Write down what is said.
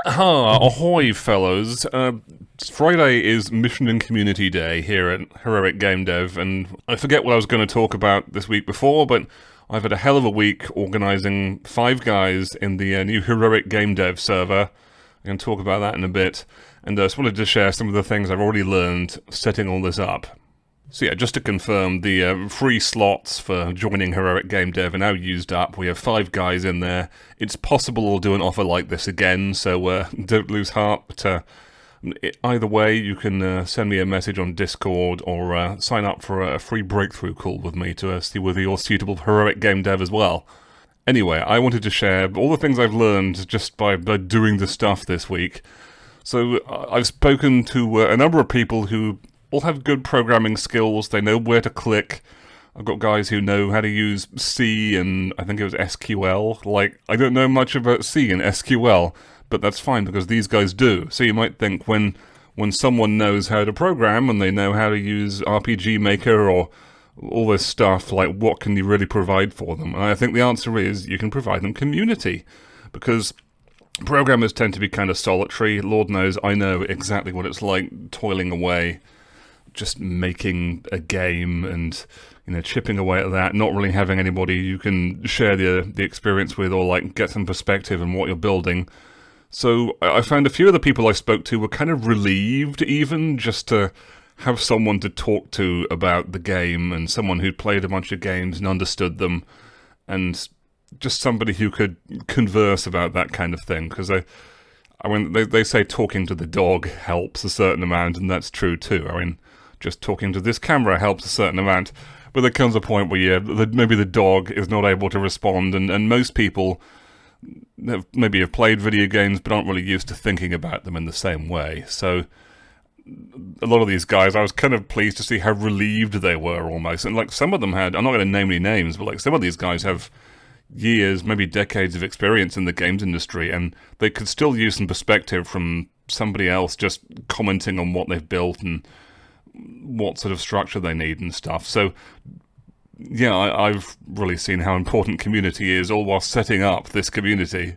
Ahoy, fellows. Friday is Mission and Community Day here at Heroic Game Dev, and I forget what I was going to talk about this week before, but I've had a hell of a week organising Five Guys in the new Heroic Game Dev server. I can talk about that in a bit, and I just wanted to share some of the things I've already learned setting all this up. So yeah, just to confirm, the free slots for joining Heroic Game Dev are now used up. We have 5 guys in there. It's possible we'll do an offer like this again, so don't lose heart. But either way, you can send me a message on Discord or sign up for a free breakthrough call with me to see whether you're suitable for Heroic Game Dev as well. Anyway, I wanted to share all the things I've learned just by doing the stuff this week. So I've spoken to a number of people who all have good programming skills. They know where to click. I've got guys who know how to use C and I think it was SQL. Like, I don't know much about C and SQL, but that's fine because these guys do. So you might think when someone knows how to program and they know how to use RPG Maker or all this stuff, like, what can you really provide for them? And I think the answer is you can provide them community, because programmers tend to be kind of solitary. Lord knows I know exactly what it's like toiling away, just making a game and, chipping away at that, not really having anybody you can share the experience with or like get some perspective on what you're building. So I found a few of the people I spoke to were kind of relieved even just to have someone to talk to about the game, and someone who'd played a bunch of games and understood them, and just somebody who could converse about that kind of thing. Because they say talking to the dog helps a certain amount, and that's true too. I mean, just talking to this camera helps a certain amount, but there comes a point where maybe the dog is not able to respond, and most people maybe have played video games but aren't really used to thinking about them in the same way. So a lot of these guys, I was kind of pleased to see how relieved they were almost. And like, some of them had, I'm not going to name any names, but like some of these guys have years, maybe decades of experience in the games industry, and they could still use some perspective from somebody else just commenting on what they've built and what sort of structure they need and stuff. So yeah, I've really seen how important community is, all while setting up this community.